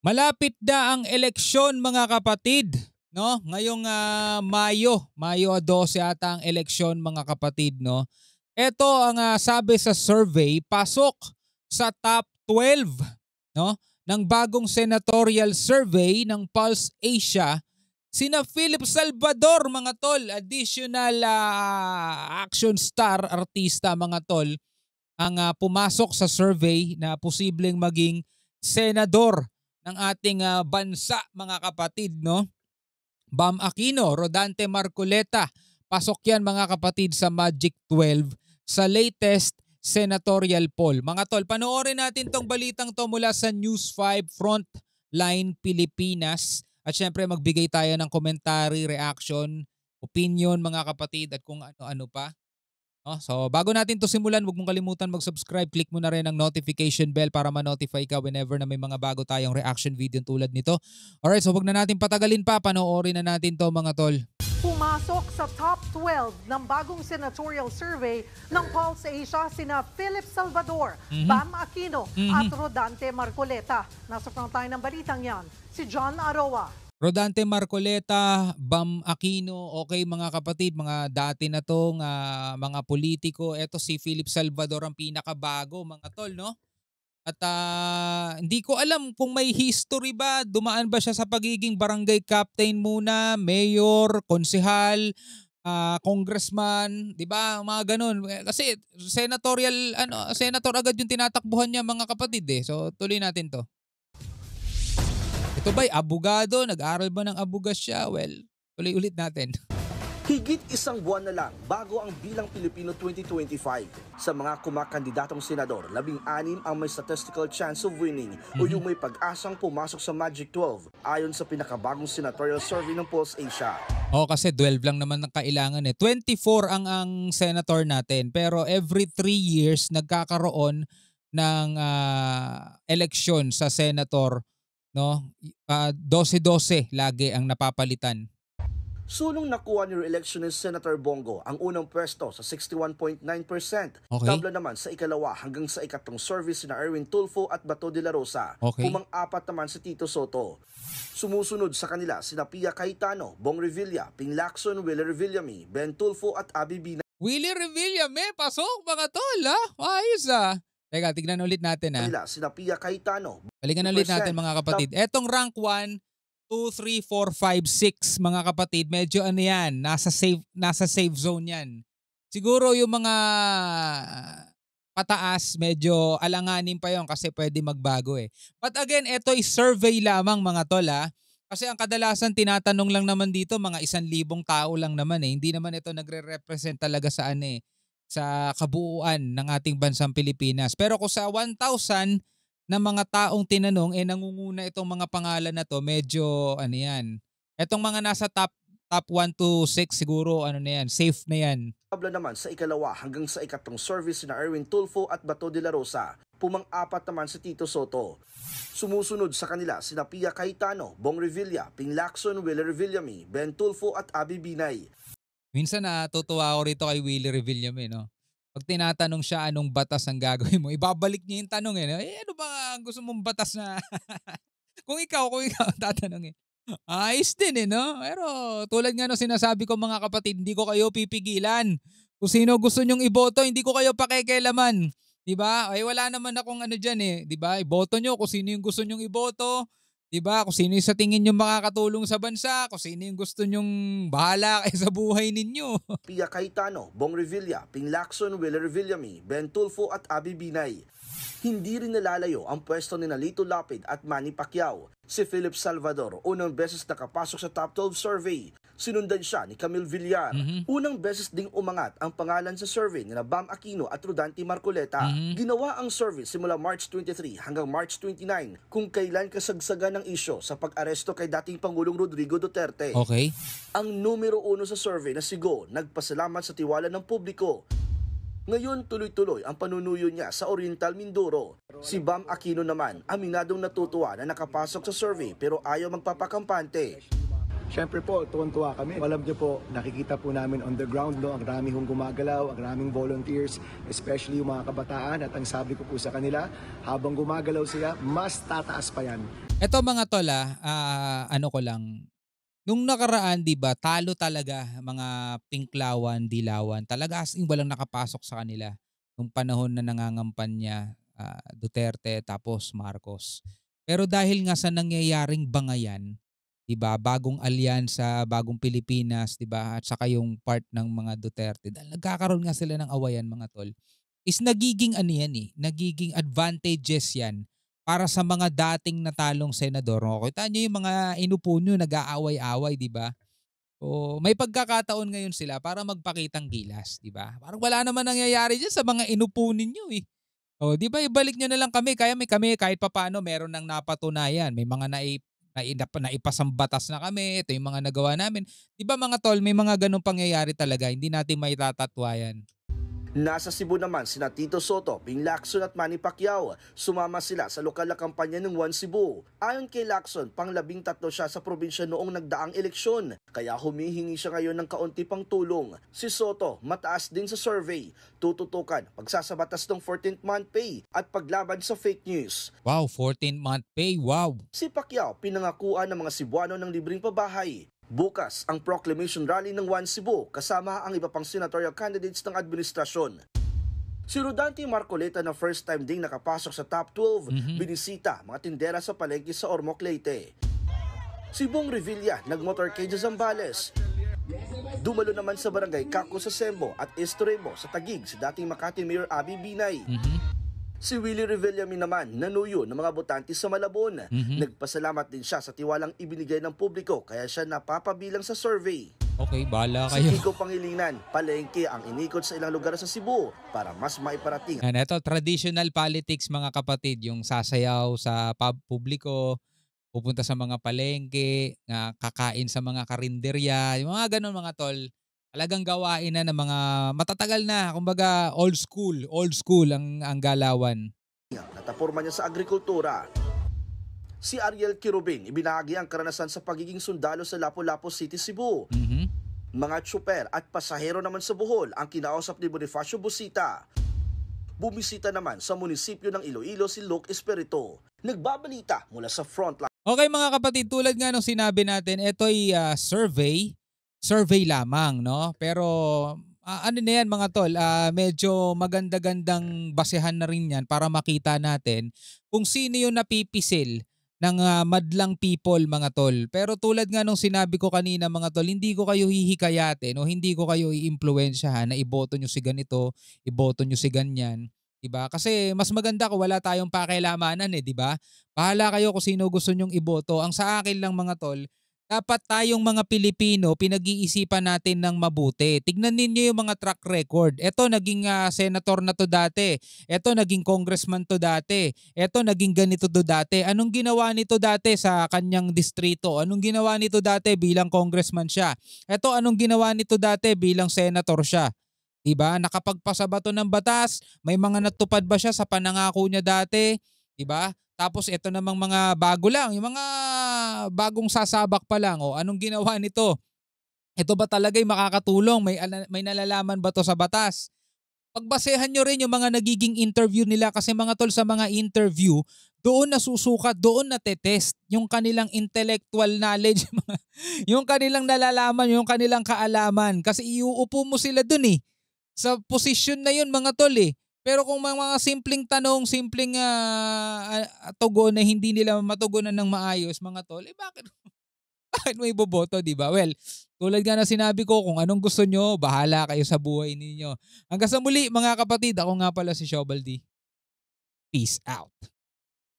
Malapit na ang eleksyon mga kapatid, no? Ngayong Mayo 12 ata ang eleksyon mga kapatid, no? Ito ang sabi sa survey, pasok sa top 12, no? Ng bagong senatorial survey ng Pulse Asia, sina Philip Salvador mga tol, additional action star artista mga tol, ang pumasok sa survey na posibleng maging senador ng ating bansa mga kapatid, no? Bam Aquino, Rodante Marcoleta, pasok yan mga kapatid sa Magic 12 sa latest senatorial poll. Mga tol, panoorin natin tong balitang to mula sa News 5 Frontline Pilipinas. At syempre magbigay tayo ng commentary, reaction, opinion mga kapatid at kung ano-ano pa. So bago natin to simulan, huwag mong kalimutan mag-subscribe. Click mo na rin ang notification bell para ma-notify ka whenever na may mga bago tayong reaction video tulad nito. Alright, so huwag na natin patagalin pa. Panoorin na natin to mga tol. Pumasok sa top 12 ng bagong senatorial survey ng Pulse Asia sina Philip Salvador, Bam Aquino at Rodante Marcoleta. Nasok tayo ng balitang yan, si John Aroa. Rodante Marcoleta, Bam Aquino, okay mga kapatid, mga dati na tong mga politiko. Ito si Philip Salvador ang pinakabago mga tol, no? At hindi ko alam kung may history ba, dumaan ba siya sa pagiging barangay captain muna, mayor, konsehal, congressman, 'di ba? Mga ganun. Kasi senator agad yung tinatakbuhan niya mga kapatid eh. So tuloy natin 'to. Ito ba'y abogado? Nag-aral ba ng abugasya? Well, tuloy ulit natin. Higit isang buwan na lang bago ang Bilang Pilipino 2025. Sa mga kumakandidatong senador, 16 ang may statistical chance of winning o yung may pag-asang pumasok sa Magic 12 ayon sa pinakabagong senatorial survey ng Pulse Asia. Kasi 12 lang naman ang kailangan eh. 24 ang senator natin pero every 3 years nagkakaroon ng eleksyon sa senator, no? 12-12 lagi ang napapalitan. Sulong nakuha ni re-election ni Senator Bongo ang unang pwesto sa 61.9%. Okay. Tabla naman sa ikalawa hanggang sa ikatlong service na Erwin Tulfo at Bato de la Rosa. Okay. Pumang-apat naman si Tito Soto. Sumusunod sa kanila sina Pia Cayetano, Bong Revilla, Ping Lacson, Willie Revillame, Ben Tulfo at Abby Binay. Willie Revillame, pasok mga tol Ayos Teka, tignan ulit natin Sina Pia Cayetano. Balikan ulit natin mga kapatid. Etong rank 1, 2, 3, 4, 5, 6 mga kapatid, medyo yan, nasa safe zone yan. Siguro yung mga pataas, medyo alanganin pa yon kasi pwede magbago eh. But again, ito ay survey lamang mga tol Kasi ang kadalasan tinatanong lang naman dito, mga 1,000 tao lang naman eh. Hindi naman ito nagre-represent talaga sa sa kabuuan ng ating bansang Pilipinas. Pero kung sa 1,000 na mga taong tinanong, nangunguna itong mga pangalan na to, medyo yan. Etong mga nasa top 1 to 6 siguro, safe na yan. Tabla naman sa ikalawa hanggang sa ikatlong service na Erwin Tulfo at Bato de la Rosa. Pumang-apat naman si Tito Soto. Sumusunod sa kanila sina Pia Cayetano, Bong Revilla, Ping Lacson, Willie Revillame, Ben Tulfo at Abby Binay. Minsan natutuwa ako rito kay Willie Revillame, no? Pag tinatanong siya anong batas ang gagawin mo, ibabalik niya yung tanong ano ba ang gusto mong batas na kung ikaw tatanungin. Ayos din no? Pero tulad nga no sinasabi ko mga kapatid, hindi ko kayo pipigilan. Kung sino gusto nyong iboto, hindi ko kayo pakikialaman. Diba? Wala naman akong dyan Diba? Iboto nyo kung sino yung gusto nyong iboto. Diba? Kung sino yung sa tingin nyo makakatulong sa bansa, kung sino yung gusto nyong bahala kayo sa buhay ninyo. Pia Cayetano, Bong Revilla, Ping Lacson, Willie Revillame, Ben Tulfo at Abby Binay. Hindi rin nalalayo ang pwesto ni Lito Lapid at Manny Pacquiao. Si Philip Salvador, unang beses nakapasok sa top 12 survey. Sinundan siya ni Camille Villar. Unang beses ding umangat ang pangalan sa survey ni Bam Aquino at Rodante Marcoleta. Ginawa ang survey simula March 23 hanggang March 29 kung kailan kasagsagan ng isyo sa pag-aresto kay dating Pangulong Rodrigo Duterte. Okay. Ang numero 1 sa survey na si Go nagpasalamat sa tiwala ng publiko. Ngayon tuloy-tuloy ang panunuyo niya sa Oriental Mindoro. Si Bam Aquino naman aminadong natutuwa na nakapasok sa survey pero ayaw magpapakampante. Siyempre po, tuwan-tuwa kami. Alam niyo po, nakikita po namin on the ground, no, ang rami hong gumagalaw, ang raming volunteers, especially yung mga kabataan. At ang sabi ko po sa kanila, habang gumagalaw sila, mas tataas pa yan. Ito mga tol, ano ko lang, nung nakaraan, 'di ba, talo talaga mga Pinklawan, Dilawan. Talaga as in walang nakapasok sa kanila nung panahon na nangangampanya Duterte tapos Marcos. Pero dahil nga sa nangyayaring bangayan, 'di ba, bagong alyansa, bagong Pilipinas, 'di ba, at saka yung part ng mga Duterte, dahil nagkakaroon nga sila ng awayan mga tol, is nagiging ano yan nagiging advantages yan para sa mga dating natalong senador. O, kita nyo yung mga inupo nyo, nag-aaway-away, di ba? O, may pagkakataon ngayon sila para magpakitang gilas, di ba? Parang wala naman nangyayari dyan sa mga inupo ninyo eh. O, di ba, ibalik nyo na lang kami. Kaya kami kahit papano meron nang napatunayan. May mga naipasang batas na kami. Ito yung mga nagawa namin. Di ba mga tol, may mga ganong pangyayari talaga. Hindi natin may tatatwayan. Nasa Cebu naman sina Tito Soto, Ping Lacson at Manny Pacquiao. Sumama sila sa lokal na kampanya ng One Cebu. Ayon kay Lacson, pang-13 siya sa probinsya noong nagdaang eleksyon. Kaya humihingi siya ngayon ng kaunti pang tulong. Si Soto, mataas din sa survey. Tututukan pagsasabatas ng 14th month pay at paglaban sa fake news. Wow, 14-month pay, wow. Si Pacquiao, pinangakuan ng mga Cebuano ng libreng pabahay. Bukas ang proclamation rally ng One Cebu kasama ang iba pang senatorial candidates ng administrasyon. Si Rodante Marcoleta na first time ding nakapasok sa top 12, binisita mga tindera sa palengke sa Ormoc, Leyte. Si Bong Revilla nagmotorcade sa Zambales. Dumalo naman sa barangay Kako sa Sembo at Estremo sa Taguig si dating Makati Mayor Abby Binay. Si Willie Revillame naman nanuyo ng mga botante sa Malabon. Nagpasalamat din siya sa tiwalang ibinigay ng publiko kaya siya napapabilang sa survey. Okay, bahala Si kayo. Kiko Pangilinan, palengke ang inikot sa ilang lugar sa Cebu para mas maiparating. Yan, ito, traditional politics mga kapatid, yung sasayaw sa publiko, pupunta sa mga palengke, kakain sa mga karinderya, yung mga ganun mga tol. Talagang gawain na ng mga matatagal na, kumbaga old school ang galawan. Natapurma niya sa agrikultura. Si Ariel Kirubin, ibinahagi ang karanasan sa pagiging sundalo sa Lapu-Lapu City, Cebu. Mga tsuper at pasahero naman sa Bohol ang kinausap ni Bonifacio Busita. Bumisita naman sa munisipyo ng Iloilo si Luke Espirito. Nagbabalita mula sa frontline. Okay mga kapatid, tulad nga nung sinabi natin, ito ay survey lamang, no? Pero ano na yan mga tol, medyo maganda-gandang basehan na rin yan para makita natin kung sino yung napipisil ng madlang people mga tol. Pero tulad nga nung sinabi ko kanina mga tol, hindi ko kayo hihikayatin o hindi ko kayo iimpluwensyahan na iboto nyo si ganito, iboto nyo si ganyan. Diba? Kasi mas maganda kung wala tayong pakialamanan diba? Bahala kayo kung sino gusto nyong iboto. Ang sa akin lang mga tol, dapat tayong mga Pilipino, pinag-iisipan natin ng mabuti. Tignan ninyo yung mga track record. Ito, naging senator na to dati. Ito, naging congressman to dati. Ito, naging ganito to dati. Anong ginawa nito dati sa kanyang distrito? Anong ginawa nito dati bilang congressman siya? Ito, anong ginawa nito dati bilang senator siya? Diba? Nakapagpasa ba to ng batas? May mga natupad ba siya sa panangako niya dati? Diba? Tapos ito namang mga bago lang, yung mga bagong sasabak pa lang. O anong ginawa nito? Ito ba talaga'y makakatulong? May nalalaman ba to sa batas? Pagbasehan nyo rin yung mga nagiging interview nila kasi mga tol, sa mga interview, doon nasusukat, doon natetest yung kanilang intellectual knowledge, yung kanilang nalalaman, yung kanilang kaalaman. Kasi iuupo mo sila doon sa posisyon na yun mga tol Pero kung mga simpleng tanong, simpleng tugon na hindi nila matugunan ng maayos, mga tol, bakit mo iboboto, di ba? Well, tulad nga na sinabi ko, kung anong gusto nyo, bahala kayo sa buhay ninyo. Hanggang sa muli, mga kapatid, ako nga pala si Shobaldi. Peace out.